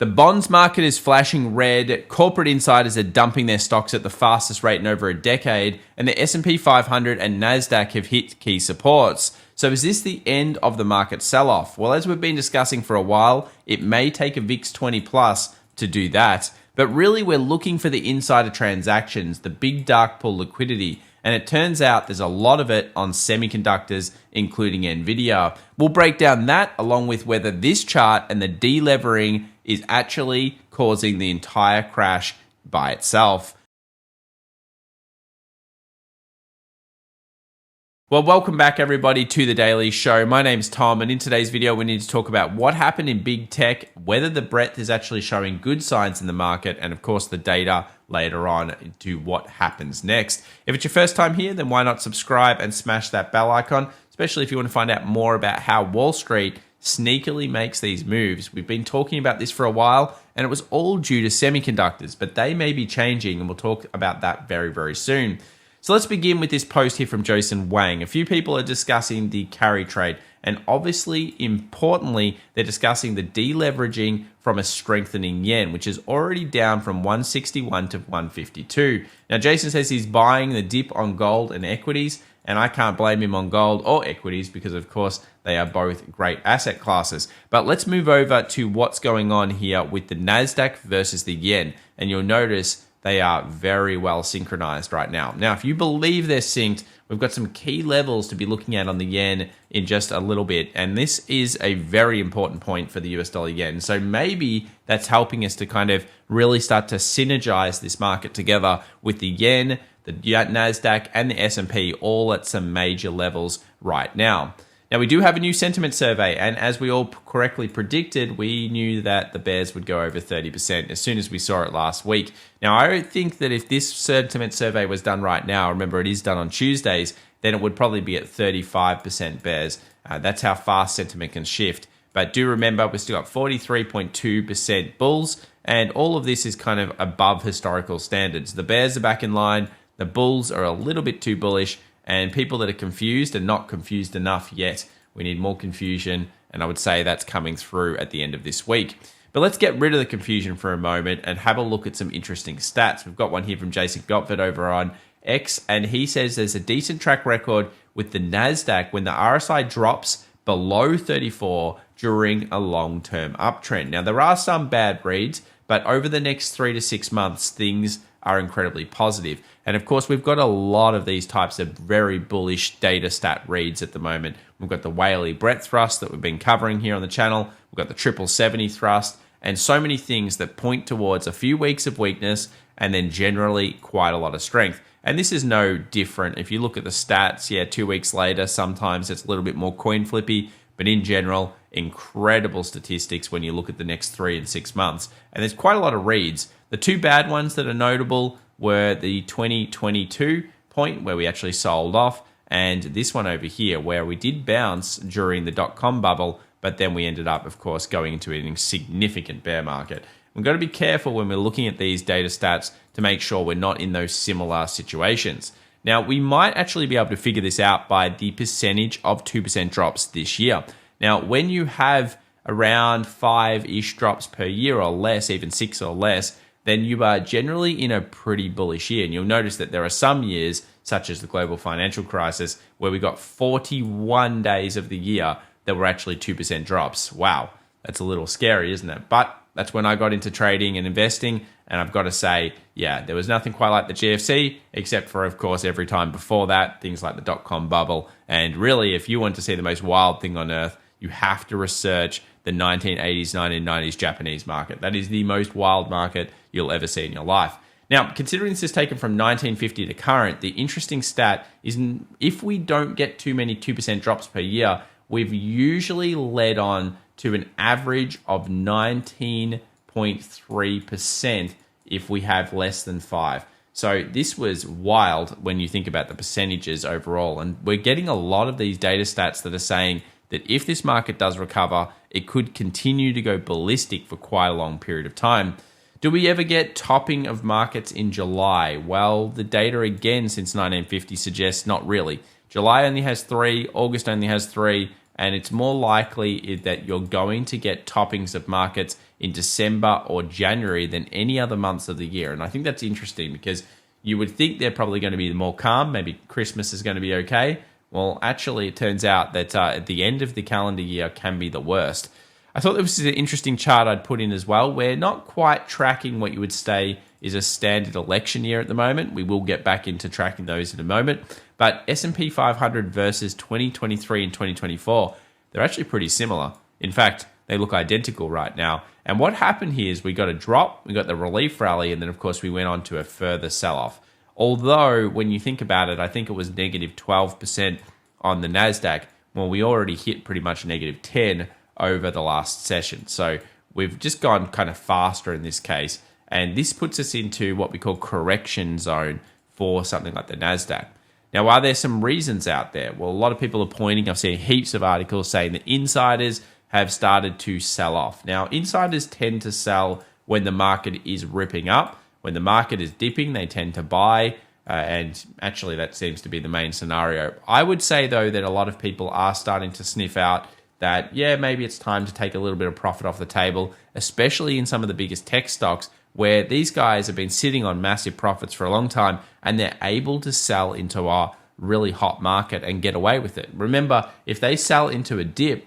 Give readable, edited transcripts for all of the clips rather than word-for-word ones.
The bonds market is flashing red, corporate insiders are dumping their stocks at the fastest rate in over a decade, and the S&P 500 and NASDAQ have hit key supports. So is this the end of the market sell-off? Well, as we've been discussing for a while, it may take a VIX 20 plus to do that, but really we're looking for the insider transactions, the big dark pool liquidity, and it turns out there's a lot of it on semiconductors, including NVDA. We'll break down that along with whether this chart and the delevering is actually causing the entire crash by itself. Well, welcome back everybody to the Daily Show. My name's Tom, and in today's video we need to talk about what happened in big tech, whether the breadth is actually showing good signs in the market, and of course the data later on to what happens next. If it's your first time here, then why not subscribe and smash that bell icon, especially if you want to find out more about how Wall Street sneakily makes these moves. We've been talking about this for a while, and it was all due to semiconductors, but they may be changing, and we'll talk about that very, very soon. So let's begin with this post here from Jason Wang. A few people are discussing the carry trade, and obviously, importantly, they're discussing the deleveraging from a strengthening yen, which is already down from 161 to 152. Now, Jason says he's buying the dip on gold and equities, and I can't blame him on gold or equities because, of course, they are both great asset classes. But let's move over to what's going on here with the NASDAQ versus the yen, and you'll notice they are very well synchronized right now. Now, if you believe they're synced, we've got some key levels to be looking at on the yen in just a little bit. And this is a very important point for the US dollar yen. So maybe that's helping us to kind of really start to synergize this market together with the yen, the NASDAQ, and the S&P all at some major levels right now. Now, we do have a new sentiment survey, and as we all correctly predicted, we knew that the bears would go over 30% as soon as we saw it last week. Now, I think that if this sentiment survey was done right now, remember it is done on Tuesdays, then it would probably be at 35% bears. That's how fast sentiment can shift. But do remember, we've still got 43.2% bulls, and all of this is kind of above historical standards. The bears are back in line, the bulls are a little bit too bullish, and people that are confused are not confused enough yet. We need more confusion, and I would say that's coming through at the end of this week. But let's get rid of the confusion for a moment and have a look at some interesting stats. We've got one here from Jason Gotford over on X, and he says there's a decent track record with the NASDAQ when the RSI drops below 34 during a long-term uptrend. Now, there are some bad reads, but over the next 3 to 6 months, things are incredibly positive. And of course, we've got a lot of these types of very bullish data stat reads at the moment. We've got the Whaley breadth thrust that we've been covering here on the channel. We've got the 7070 thrust, and so many things that point towards a few weeks of weakness and then generally quite a lot of strength. And this is no different. If you look at the stats, 2 weeks later, sometimes it's a little bit more coin flippy, but in general, incredible statistics when you look at the next 3 and 6 months. And there's quite a lot of reads. The two bad ones that are notable were the 2022 point where we actually sold off, and this one over here where we did bounce during the dot-com bubble, but then we ended up, of course, going into a significant bear market. We've got to be careful when we're looking at these data stats to make sure we're not in those similar situations. Now, we might actually be able to figure this out by the percentage of 2% drops this year. Now, when you have around 5-ish drops per year or less, even 6 or less, then you are generally in a pretty bullish year. And you'll notice that there are some years, such as the global financial crisis, where we got 41 days of the year that were actually 2% drops. Wow, that's a little scary, isn't it? But that's when I got into trading and investing, and I've got to say, there was nothing quite like the GFC, except for, of course, every time before that, things like the dot-com bubble. And really, if you want to see the most wild thing on earth, you have to research the 1980s, 1990s Japanese market. That is the most wild market you'll ever see in your life. Now, considering this is taken from 1950 to current, the interesting stat is if we don't get too many 2% drops per year, we've usually led on to an average of 19.3% if we have less than 5. So this was wild when you think about the percentages overall. And we're getting a lot of these data stats that are saying that if this market does recover, it could continue to go ballistic for quite a long period of time. Do we ever get topping of markets in July? Well, the data again since 1950 suggests not really. July only has 3, August only has 3, And it's more likely that you're going to get toppings of markets in December or January than any other months of the year. And I think that's interesting because you would think they're probably going to be more calm. Maybe Christmas is going to be okay. Well, actually, it turns out that at the end of the calendar year can be the worst. I thought this was an interesting chart I'd put in as well. We're not quite tracking what you would say is a standard election year at the moment. We will get back into tracking those in a moment. But S&P 500 versus 2023 and 2024, they're actually pretty similar. In fact, they look identical right now. And what happened here is we got a drop, we got the relief rally, and then, of course, we went on to a further sell-off. Although, when you think about it, I think it was negative 12% on the NASDAQ. Well, we already hit pretty much negative 10 over the last session. So we've just gone kind of faster in this case. And this puts us into what we call correction zone for something like the NASDAQ. Now, are there some reasons out there? Well, a lot of people are pointing, I've seen heaps of articles saying that insiders have started to sell off. Now, insiders tend to sell when the market is ripping up. When the market is dipping, they tend to buy. And actually, that seems to be the main scenario. I would say, though, that a lot of people are starting to sniff out that, yeah, maybe it's time to take a little bit of profit off the table, especially in some of the biggest tech stocks, where these guys have been sitting on massive profits for a long time and they're able to sell into a really hot market and get away with it. Remember, if they sell into a dip,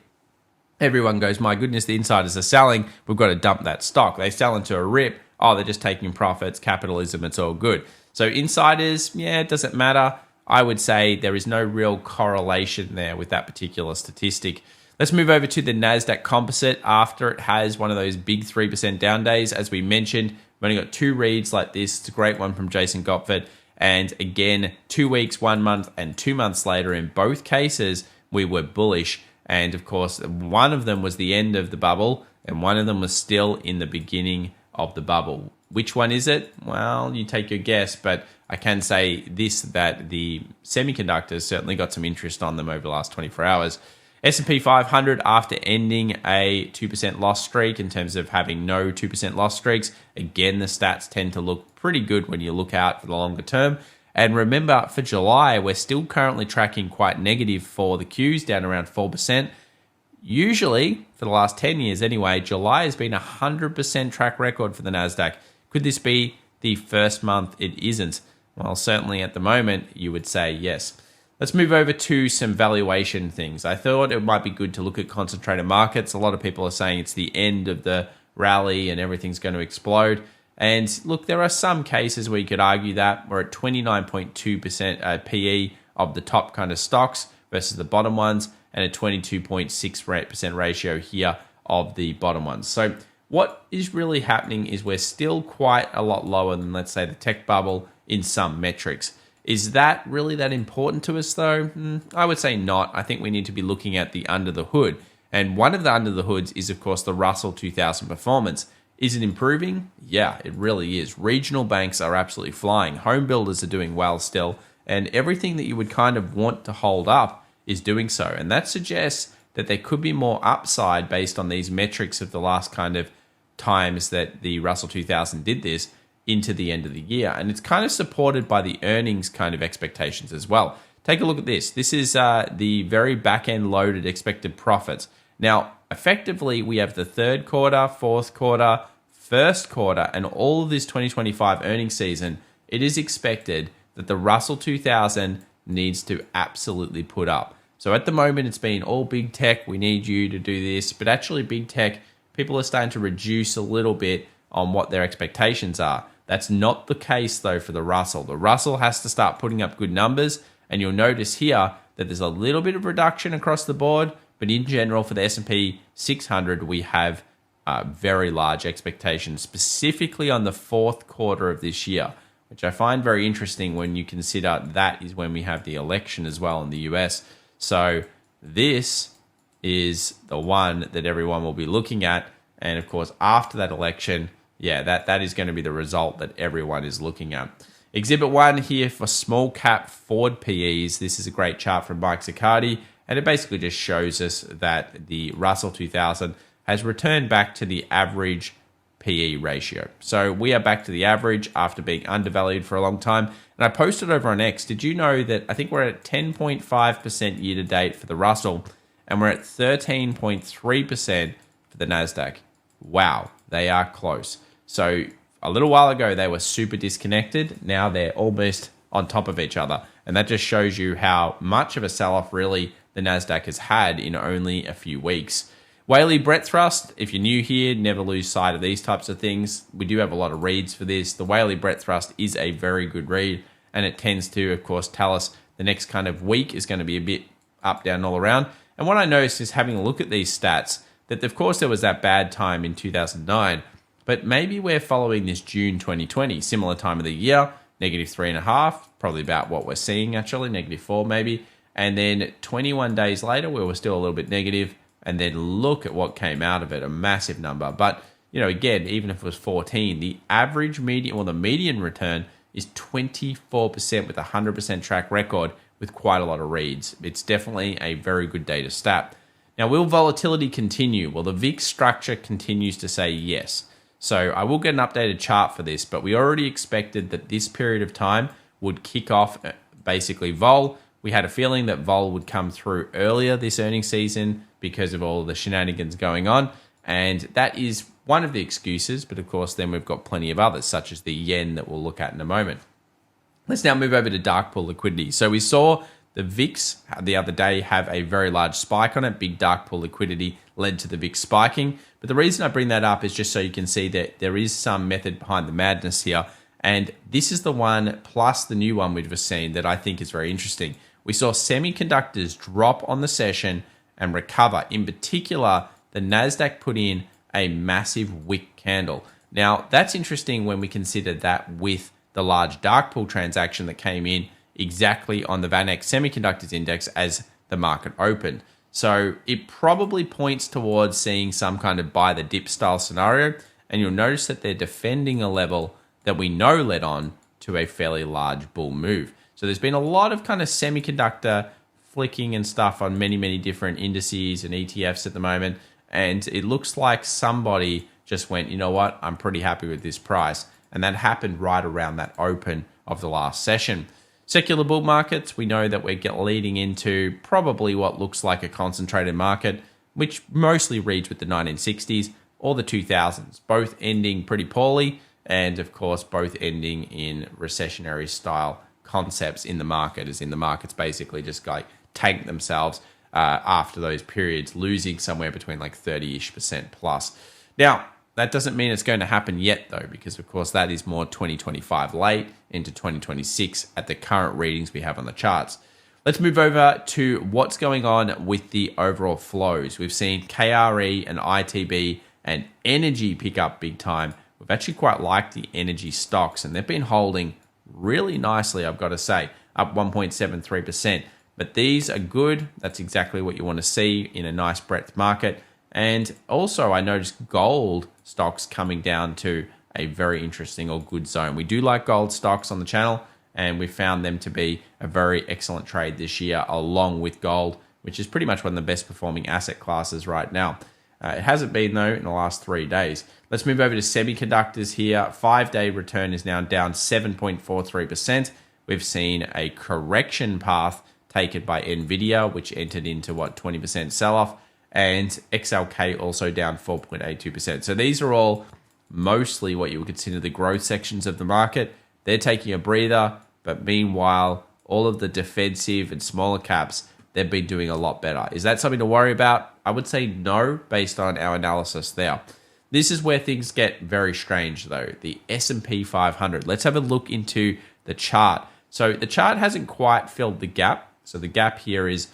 everyone goes, my goodness, the insiders are selling, we've got to dump that stock. They sell into a rip, oh, they're just taking profits, capitalism, it's all good. So insiders, yeah, it doesn't matter. I would say there is no real correlation there with that particular statistic. Let's move over to the NASDAQ composite after it has one of those big 3% down days. As we mentioned, we've only got two reads like this. It's a great one from Jason Gotford. And again, 2 weeks, 1 month, and 2 months later, in both cases, we were bullish. And of course, one of them was the end of the bubble, and one of them was still in the beginning of the bubble. Which one is it? Well, you take your guess, but I can say this, that the semiconductors certainly got some interest on them over the last 24 hours. S&P 500, after ending a 2% loss streak in terms of having no 2% loss streaks, again, the stats tend to look pretty good when you look out for the longer term. And remember, for July, we're still currently tracking quite negative for the Qs, down around 4%. Usually, for the last 10 years anyway, July has been a 100% track record for the NASDAQ. Could this be the first month it isn't? Well, certainly at the moment, you would say yes. Let's move over to some valuation things. I thought it might be good to look at concentrated markets. A lot of people are saying it's the end of the rally and everything's going to explode. And look, there are some cases where you could argue that we're at 29.2% PE of the top kind of stocks versus the bottom ones, and a 22.6% ratio here of the bottom ones. So what is really happening is we're still quite a lot lower than, let's say, the tech bubble in some metrics. Is that really that important to us, though? I would say not. I think we need to be looking at the under the hood. And one of the under the hoods is, of course, the Russell 2000 performance. Is it improving? Yeah, it really is. Regional banks are absolutely flying. Home builders are doing well still. And everything that you would kind of want to hold up is doing so. And that suggests that there could be more upside based on these metrics of the last kind of times that the Russell 2000 did this into the end of the year. And it's kind of supported by the earnings kind of expectations as well. Take a look at this. This is the very back-end loaded expected profits. Now, effectively, we have the third quarter, fourth quarter, first quarter, and all of this 2025 earnings season. It is expected that the Russell 2000 needs to absolutely put up. So at the moment, it's been all big tech. We need you to do this. But actually, big tech, people are starting to reduce a little bit on what their expectations are. That's not the case, though, for the Russell. The Russell has to start putting up good numbers. And you'll notice here that there's a little bit of reduction across the board. But in general, for the S&P 600, we have very large expectations, specifically on the fourth quarter of this year, which I find very interesting when you consider that is when we have the election as well in the US. So this is the one that everyone will be looking at. And of course, after that election, yeah, that is going to be the result that everyone is looking at. Exhibit 1 here for small cap forward PEs. This is a great chart from Mike Zaccardi, and it basically just shows us that the Russell 2000 has returned back to the average PE ratio. So we are back to the average after being undervalued for a long time. And I posted over on X, did you know that I think we're at 10.5% year to date for the Russell, and we're at 13.3% for the NASDAQ. Wow, they are close. So a little while ago, they were super disconnected. Now they're almost on top of each other. And that just shows you how much of a sell-off really the NASDAQ has had in only a few weeks. Whaley breadth thrust, if you're new here, never lose sight of these types of things. We do have a lot of reads for this. The Whaley breadth thrust is a very good read, and it tends to, of course, tell us the next kind of week is going to be a bit up, down, all around. And what I noticed is having a look at these stats, that of course there was that bad time in 2009, but maybe we're following this June 2020, similar time of the year, -3.5, probably about what we're seeing actually, -4 maybe. And then 21 days later, we were still a little bit negative. And then look at what came out of it, a massive number. But, you know, again, even if it was 14, the average median, or the median return is 24% with a 100% track record with quite a lot of reads. It's definitely a very good data stat. Now, will volatility continue? Well, the VIX structure continues to say yes. So I will get an updated chart for this, but we already expected that this period of time would kick off basically vol. We had a feeling that vol would come through earlier this earnings season because of all the shenanigans going on. And that is one of the excuses. But of course, then we've got plenty of others, such as the yen that we'll look at in a moment. Let's now move over to dark pool liquidity. So we saw the VIX the other day have a very large spike on it. Big dark pool liquidity led to the VIX spiking. But the reason I bring that up is just so you can see that there is some method behind the madness here. And this is the one plus the new one we've just seen that I think is very interesting. We saw semiconductors drop on the session and recover. In particular, the NASDAQ put in a massive wick candle. Now, that's interesting when we consider that with the large dark pool transaction that came in exactly on the VanEck Semiconductors Index as the market opened. So it probably points towards seeing some kind of buy the dip style scenario. And you'll notice that they're defending a level that we know led on to a fairly large bull move. So there's been a lot of kind of semiconductor flicking and stuff on many, many different indices and ETFs at the moment. And it looks like somebody just went, you know what, I'm pretty happy with this price. And that happened right around that open of the last session. Secular bull markets, we know that we're leading into probably what looks like a concentrated market, which mostly reads with the 1960s or the 2000s, both ending pretty poorly. And of course, both ending in recessionary style concepts in the market, as in the markets basically just like tank themselves after those periods, losing somewhere between like 30-ish% plus. Now, that doesn't mean it's going to happen yet though, because of course that is more 2025 late into 2026 at the current readings we have on the charts. Let's move over to what's going on with the overall flows. We've seen KRE and ITB and energy pick up big time. We've actually quite liked the energy stocks, and they've been holding really nicely, I've got to say, up 1.73%. But these are good. That's exactly what you want to see in a nice breadth market. And also, I noticed gold stocks coming down to a very interesting or good zone. We do like gold stocks on the channel, and we found them to be a very excellent trade this year, along with gold, which is pretty much one of the best performing asset classes right now. It hasn't been, though, in the last 3 days. Let's move over to semiconductors here. 5-day return is now down 7.43%. We've seen a correction path taken by NVDA, which entered into, 20% sell-off. And XLK also down 4.82%. So these are all mostly what you would consider the growth sections of the market. They're taking a breather, but meanwhile, all of the defensive and smaller caps, they've been doing a lot better. Is that something to worry about? I would say no, based on our analysis there. This is where things get very strange, though. The S&P 500. Let's have a look into the chart. So the chart hasn't quite filled the gap. So the gap here is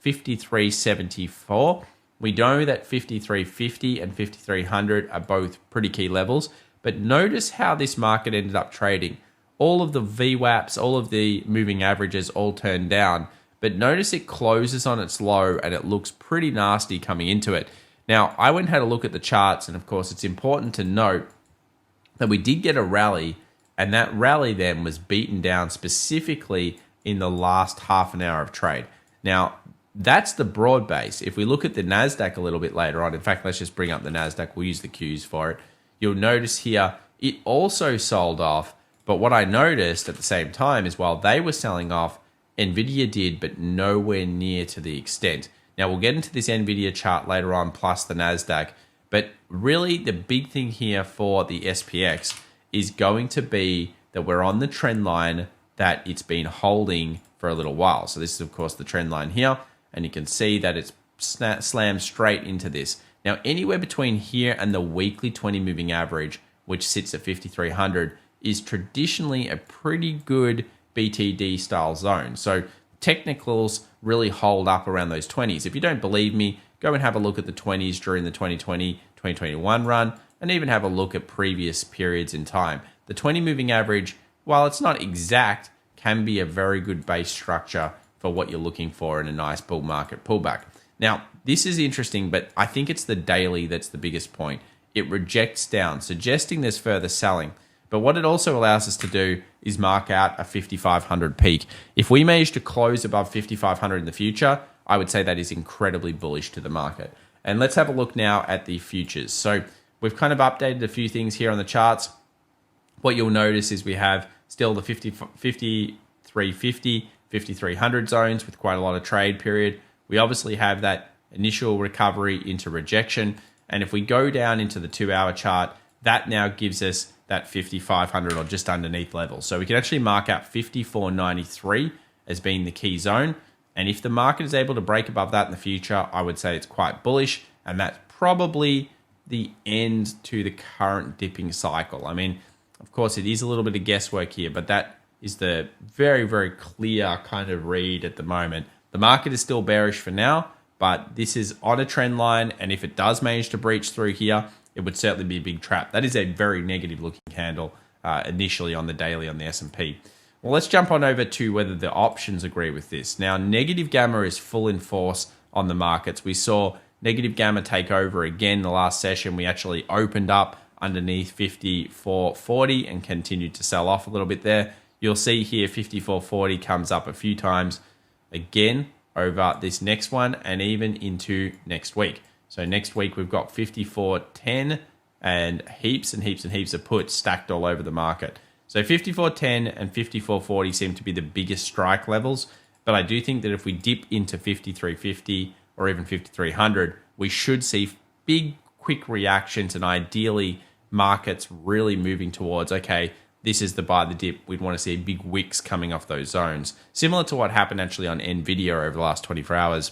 53.74. We know that 53.50 and 5300 are both pretty key levels, but notice how this market ended up trading. All of the VWAPs, all of the moving averages all turned down, but notice it closes on its low and it looks pretty nasty coming into it. Now, I went and had a look at the charts, and of course, it's important to note that we did get a rally, and that rally then was beaten down specifically in the last half an hour of trade. Now, that's the broad base. If we look at the NASDAQ a little bit later on, in fact, let's just bring up the NASDAQ. We'll use the Qs for it. You'll notice here, it also sold off. But what I noticed at the same time is while they were selling off, NVIDIA did, but nowhere near to the extent. Now, we'll get into this NVIDIA chart later on, plus the NASDAQ. But really, the big thing here for the SPX is going to be that we're on the trend line that it's been holding for a little while. So this is, of course, the trend line here. And you can see that it's slammed straight into this. Now, anywhere between here and the weekly 20 moving average, which sits at 5,300, is traditionally a pretty good BTD style zone. So technicals really hold up around those 20s. If you don't believe me, go and have a look at the 20s during the 2020, 2021 run, and even have a look at previous periods in time. The 20 moving average, while it's not exact, can be a very good base structure for what you're looking for in a nice bull market pullback. Now, this is interesting, but I think it's the daily that's the biggest point. It rejects down, suggesting there's further selling. But what it also allows us to do is mark out a 5,500 peak. If we manage to close above 5,500 in the future, I would say that is incredibly bullish to the market. And let's have a look now at the futures. So we've kind of updated a few things here on the charts. What you'll notice is we have still the 5350, 5300 zones with quite a lot of trade period. We obviously have that initial recovery into rejection. And if we go down into the 2-hour chart, that now gives us that 5,500 or just underneath level. So we can actually mark out 5,493 as being the key zone. And if the market is able to break above that in the future, I would say it's quite bullish. And that's probably the end to the current dipping cycle. I mean, of course, it is a little bit of guesswork here, but that is the very, very clear kind of read at the moment. The market is still bearish for now, but this is on a trend line. And if it does manage to breach through here, it would certainly be a big trap. That is a very negative looking candle initially on the daily on the S&P. Well, let's jump on over to whether the options agree with this. Now, negative gamma is full in force on the markets. We saw negative gamma take over again the last session. We actually opened up underneath 54.40 and continued to sell off a little bit there. You'll see here 54.40 comes up a few times again over this next one and even into next week. So next week we've got 54.10 and heaps and heaps and heaps of puts stacked all over the market. So 54.10 and 54.40 seem to be the biggest strike levels, but I do think that if we dip into 53.50 or even 5300, we should see big quick reactions and ideally markets really moving towards, okay, this is the buy the dip. We'd want to see big wicks coming off those zones. Similar to what happened actually on NVIDIA over the last 24 hours.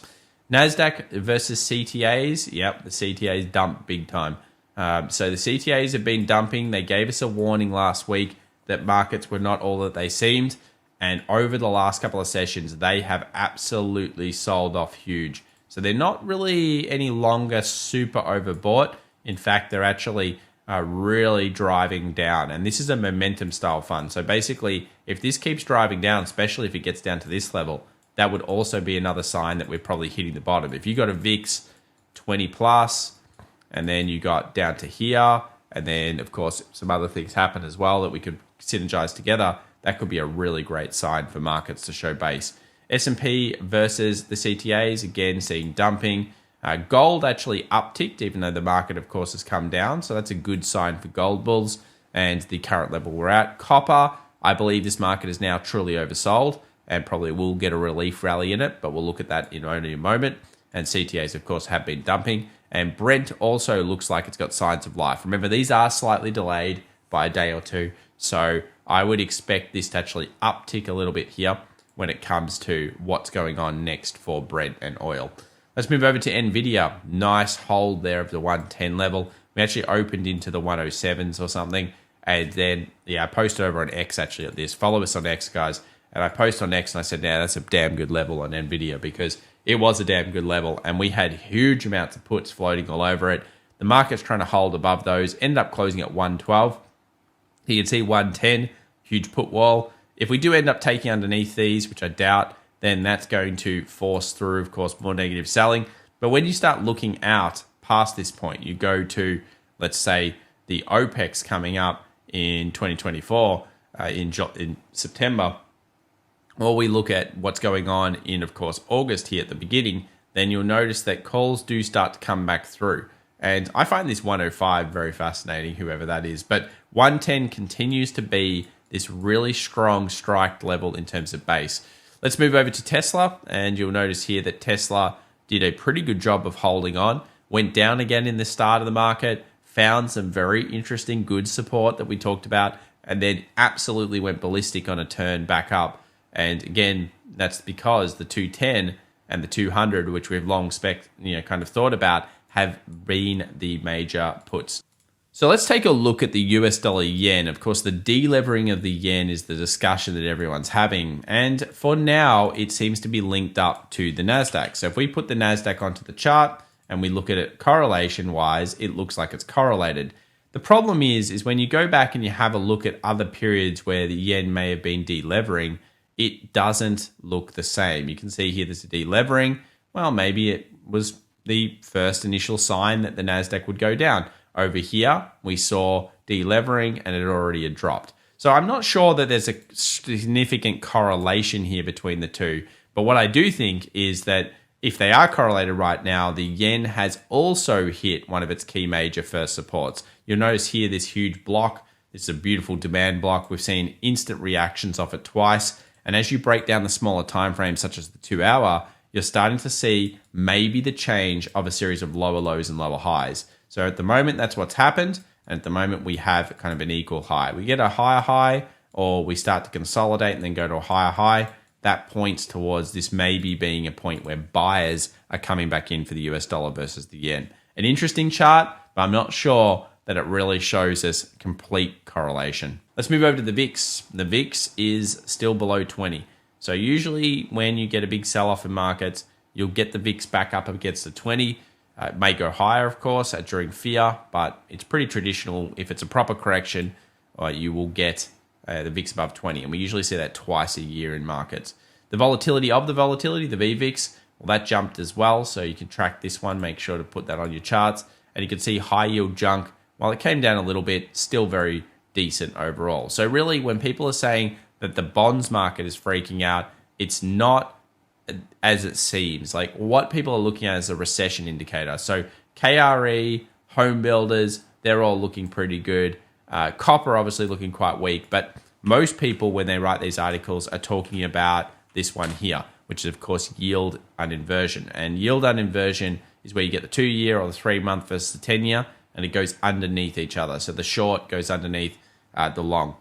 NASDAQ versus CTAs. Yep, the CTAs dumped big time. So the CTAs have been dumping. They gave us a warning last week that markets were not all that they seemed. And over the last couple of sessions, they have absolutely sold off huge. So they're not really any longer super overbought. In fact, they're actually really driving down. And this is a momentum style fund. So basically, if this keeps driving down, especially if it gets down to this level, that would also be another sign that we're probably hitting the bottom. If you got a VIX 20 plus, and then you got down to here, and then of course some other things happen as well that we could synergize together, that could be a really great sign for markets to show base. S&P versus the CTAs, again seeing dumping. Gold actually upticked, even though the market of course has come down. So that's a good sign for gold bulls and the current level we're at. Copper, I believe this market is now truly oversold and probably will get a relief rally in it, but we'll look at that in only a moment. And CTAs, of course, have been dumping. And Brent also looks like it's got signs of life. Remember, these are slightly delayed by a day or two. So I would expect this to actually uptick a little bit here when it comes to what's going on next for Brent and oil. Let's move over to NVIDIA. Nice hold there of the 110 level. We actually opened into the 107s or something. And then, yeah, I posted over on X actually at this. Follow us on X, guys. And I posted on X and I said, yeah, that's a damn good level on NVIDIA because it was a damn good level. And we had huge amounts of puts floating all over it. The market's trying to hold above those. Ended up closing at 112. You can see 110, huge put wall. If we do end up taking underneath these, which I doubt, then that's going to force through, of course, more negative selling. But when you start looking out past this point, you go to, let's say, the OPEX coming up in 2024, in September, or we look at what's going on in, of course, August here at the beginning, then you'll notice that calls do start to come back through. And I find this 105 very fascinating, whoever that is. But 110 continues to be this really strong strike level in terms of base. Let's move over to Tesla, and you'll notice here that Tesla did a pretty good job of holding on, went down again in the start of the market, found some very interesting good support that we talked about, and then absolutely went ballistic on a turn back up. And again, that's because the 210 and the 200, which we've long kind of thought about, have been the major puts. So let's take a look at the US dollar yen. Of course, the delevering of the yen is the discussion that everyone's having. And for now, it seems to be linked up to the NASDAQ. So if we put the NASDAQ onto the chart and we look at it correlation-wise, it looks like it's correlated. The problem is when you go back and you have a look at other periods where the yen may have been delevering, it doesn't look the same. You can see here there's a delevering. Well, maybe it was the first initial sign that the NASDAQ would go down. Over here, we saw delevering and it already had dropped. So I'm not sure that there's a significant correlation here between the two. But what I do think is that if they are correlated right now, the yen has also hit one of its key major first supports. You'll notice here this huge block. This is a beautiful demand block. We've seen instant reactions off it twice. And as you break down the smaller time frames, such as the 2 hour, you're starting to see maybe the change of a series of lower lows and lower highs. So at the moment, that's what's happened. And at the moment, we have kind of an equal high. We get a higher high, or we start to consolidate and then go to a higher high. That points towards this maybe being a point where buyers are coming back in for the US dollar versus the yen. An interesting chart, but I'm not sure that it really shows us complete correlation. Let's move over to the VIX. The VIX is still below 20. So usually when you get a big sell-off in markets, you'll get the VIX back up against the 20. It may go higher, of course, during fear, but it's pretty traditional. If it's a proper correction, you will get the VIX above 20. And we usually see that twice a year in markets. The volatility of the volatility, the VVIX, well, that jumped as well. So you can track this one. Make sure to put that on your charts. And you can see high yield junk, while it came down a little bit, still very decent overall. So really, when people are saying that the bonds market is freaking out, it's not as it seems. Like what people are looking at as a recession indicator. So KRE, home builders, they're all looking pretty good. Copper obviously looking quite weak, but most people when they write these articles are talking about this one here, which is of course yield uninversion. And yield uninversion is where you get the 2 year or the 3 month versus the 10 year, and it goes underneath each other. So the short goes underneath the long.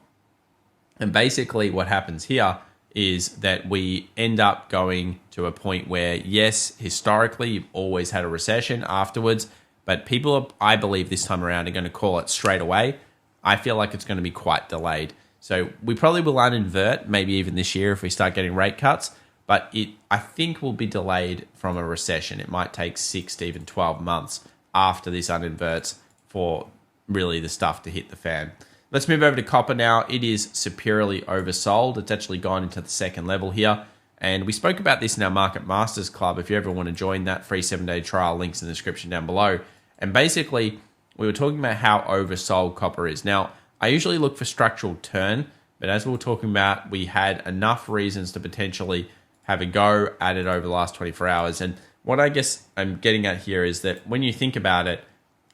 And basically what happens here is that we end up going to a point where, yes, historically, you've always had a recession afterwards, but people, I believe this time around, are going to call it straight away. I feel like it's going to be quite delayed. So we probably will uninvert, maybe even this year if we start getting rate cuts, but I think will be delayed from a recession. It might take 6 to even 12 months after this uninverts for really the stuff to hit the fan. Let's move over to copper now. It is superiorly oversold. It's actually gone into the second level here. And we spoke about this in our Market Masters Club. If you ever want to join that free 7-day trial, links in the description down below. And basically, we were talking about how oversold copper is. Now, I usually look for structural turn, but as we were talking about, we had enough reasons to potentially have a go at it over the last 24 hours. And what I guess I'm getting at here is that when you think about it,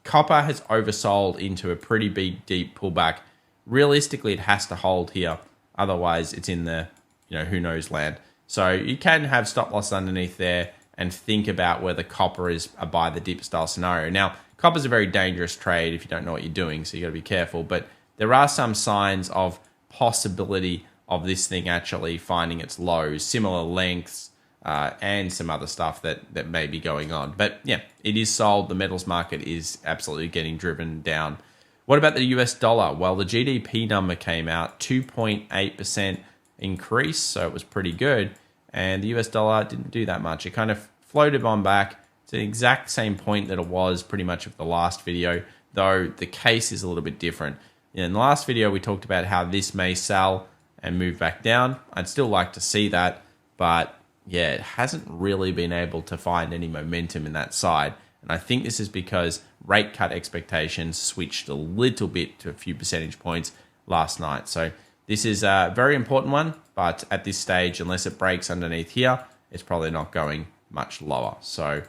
copper has oversold into a pretty big, deep pullback. Realistically, it has to hold here. Otherwise, it's in the, who knows land. So you can have stop loss underneath there and think about whether copper is a buy the dip style scenario. Now, copper is a very dangerous trade if you don't know what you're doing, so you got to be careful. But there are some signs of possibility of this thing actually finding its lows, similar lengths, and some other stuff that may be going on. But yeah, it is sold. The metals market is absolutely getting driven down. What about the US dollar? Well, the GDP number came out, 2.8% increase, so it was pretty good. And the US dollar didn't do that much. It kind of floated on back to the exact same point that it was pretty much of the last video, though the case is a little bit different. In the last video, we talked about how this may sell and move back down. I'd still like to see that, but yeah, it hasn't really been able to find any momentum in that side. And I think this is because rate cut expectations switched a little bit to a few percentage points last night. So this is a very important one, but at this stage, unless it breaks underneath here, it's probably not going much lower. So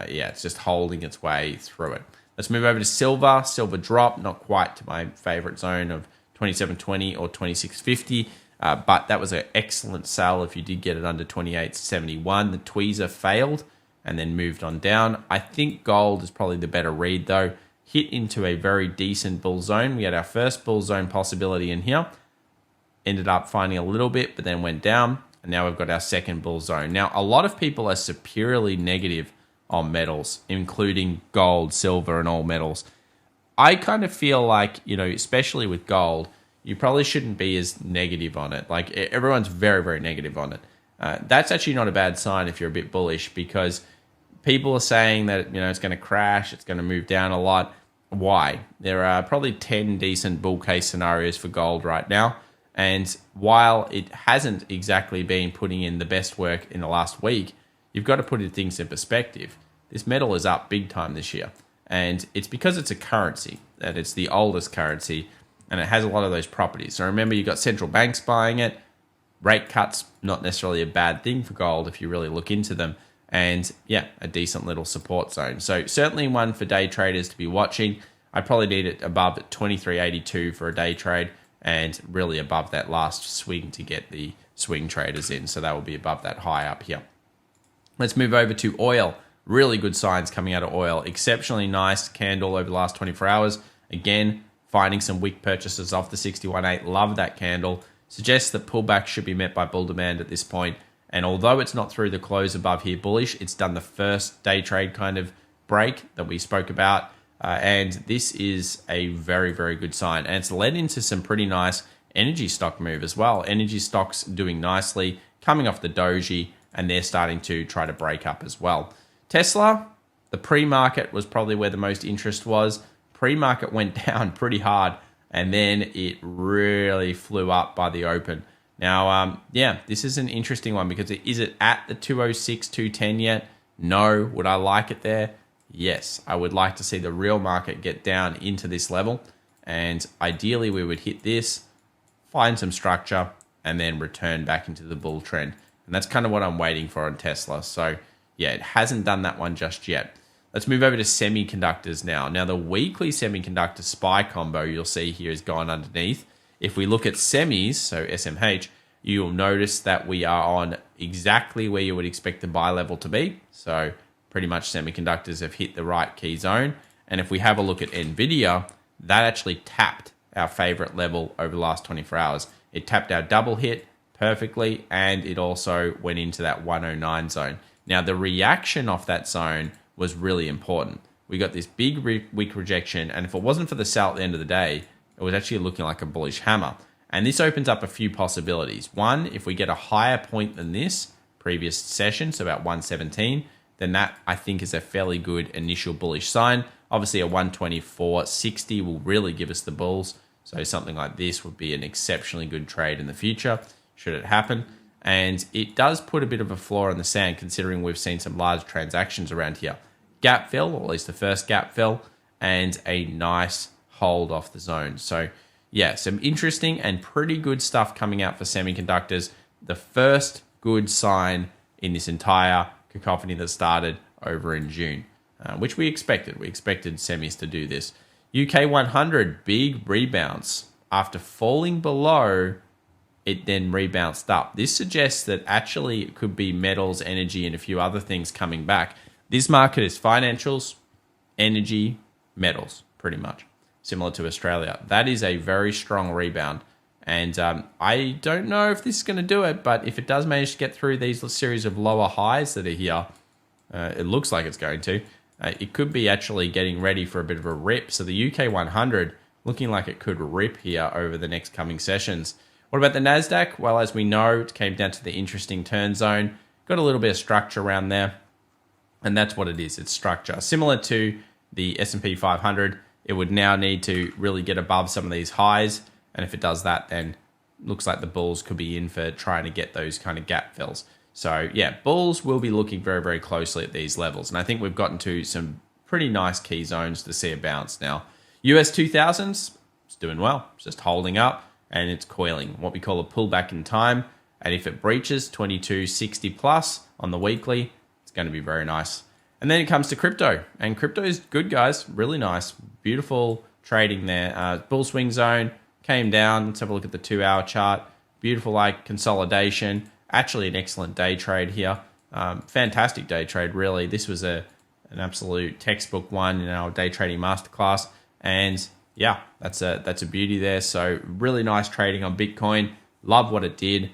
yeah, it's just holding its way through it. Let's move over to silver. Silver drop, not quite to my favorite zone of 27.20 or 26.50. But that was an excellent sell if you did get it under 28.71. The tweezer failed, and then moved on down. I think gold is probably the better read though. Hit into a very decent bull zone. We had our first bull zone possibility in here. Ended up finding a little bit, but then went down. And now we've got our second bull zone. Now, a lot of people are superiorly negative on metals, including gold, silver, and all metals. I kind of feel like, especially with gold, you probably shouldn't be as negative on it. Like, everyone's very, very negative on it. That's actually not a bad sign if you're a bit bullish, because people are saying that, it's going to crash, it's going to move down a lot. Why? There are probably 10 decent bull case scenarios for gold right now. And while it hasn't exactly been putting in the best work in the last week, you've got to put things in perspective. This metal is up big time this year. And it's because it's a currency, that it's the oldest currency, and it has a lot of those properties. So remember, you've got central banks buying it. Rate cuts, not necessarily a bad thing for gold if you really look into them. And yeah, a decent little support zone. So certainly one for day traders to be watching. I'd probably need it above 23.82 for a day trade, and really above that last swing to get the swing traders in. So that will be above that high up here. Let's move over to oil. Really good signs coming out of oil. Exceptionally nice candle over the last 24 hours. Again, finding some wick purchases off the 61.8. Love that candle. Suggests that pullback should be met by bull demand at this point. And although it's not through the close above here bullish, it's done the first day trade kind of break that we spoke about. And this is a very, very good sign. And it's led into some pretty nice energy stock move as well. Energy stocks doing nicely, coming off the doji, and they're starting to try to break up as well. Tesla, the pre-market was probably where the most interest was. Pre-market went down pretty hard, and then it really flew up by the open. Now, this is an interesting one, because is it at the 206, 210 yet? No. Would I like it there? Yes. I would like to see the real market get down into this level, and ideally we would hit this, find some structure, and then return back into the bull trend. And that's kind of what I'm waiting for on Tesla. So yeah, it hasn't done that one just yet. Let's move over to semiconductors now. Now, the weekly semiconductor SPY combo you'll see here is gone underneath. If we look at semis, so SMH, you'll notice that we are on exactly where you would expect the buy level to be. So pretty much semiconductors have hit the right key zone. And if we have a look at NVDA, that actually tapped our favorite level over the last 24 hours. It tapped our double hit perfectly, and it also went into that 109 zone. Now, the reaction off that zone was really important. We got this big weak rejection, and if it wasn't for the sell at the end of the day, it was actually looking like a bullish hammer. And this opens up a few possibilities. One, if we get a higher point than this previous session, so about 117, then that I think is a fairly good initial bullish sign. Obviously, a 124.60 will really give us the bulls. So something like this would be an exceptionally good trade in the future, should it happen. And it does put a bit of a flaw in the sand, considering we've seen some large transactions around here. Gap fill, or at least the first gap fill, and a nice hold off the zone. So yeah, some interesting and pretty good stuff coming out for semiconductors. The first good sign in this entire cacophony that started over in June, which we expected. We expected semis to do this. UK 100, big rebounds. After falling below, it then rebounced up. This suggests that actually it could be metals, energy, and a few other things coming back. This market is financials, energy, metals, pretty much. Similar to Australia. That is a very strong rebound. And I don't know if this is going to do it, but if it does manage to get through these series of lower highs that are here, it looks like it's going to. It could be actually getting ready for a bit of a rip. So the UK 100 looking like it could rip here over the next coming sessions. What about the NASDAQ? Well, as we know, it came down to the interesting turn zone. Got a little bit of structure around there. And that's what it is. It's structure. Similar to the S&P 500, it would now need to really get above some of these highs. And if it does that, then looks like the bulls could be in for trying to get those kind of gap fills. So yeah, bulls will be looking very, very closely at these levels. And I think we've gotten to some pretty nice key zones to see a bounce now. US 2000s, it's doing well. It's just holding up and it's coiling. What we call a pullback in time. And if it breaches 2260 plus on the weekly, it's going to be very nice. And then it comes to crypto. And crypto is good, guys. Really nice. Beautiful trading there. Bull swing zone came down. Let's have a look at the 2-hour chart. Beautiful like consolidation. Actually an excellent day trade here. Fantastic day trade, really. This was an absolute textbook one in our day trading masterclass. And yeah, that's a beauty there. So really nice trading on Bitcoin. Love what it did.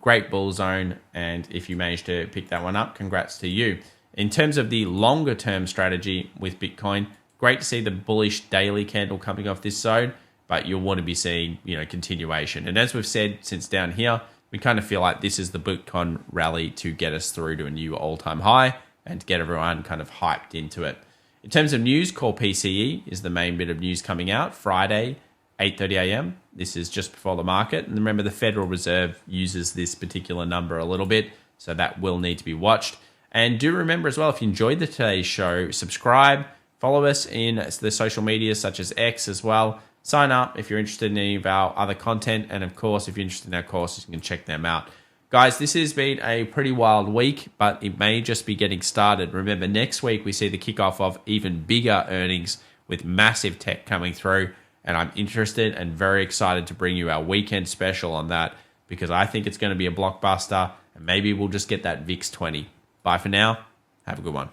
Great bull zone. And if you managed to pick that one up, congrats to you. In terms of the longer term strategy with Bitcoin, great to see the bullish daily candle coming off this zone, but you'll want to be seeing, continuation. And as we've said since down here, we kind of feel like this is the Bitcoin rally to get us through to a new all-time high and to get everyone kind of hyped into it. In terms of news, core PCE is the main bit of news coming out. Friday, 8:30 a.m. This is just before the market. And remember, the Federal Reserve uses this particular number a little bit, so that will need to be watched. And do remember as well, if you enjoyed today's show, subscribe, follow us in the social media such as X as well. Sign up if you're interested in any of our other content. And of course, if you're interested in our courses, you can check them out. Guys, this has been a pretty wild week, but it may just be getting started. Remember, next week we see the kickoff of even bigger earnings with massive tech coming through. And I'm interested and very excited to bring you our weekend special on that because I think it's going to be a blockbuster and maybe we'll just get that VIX 20. Bye for now. Have a good one.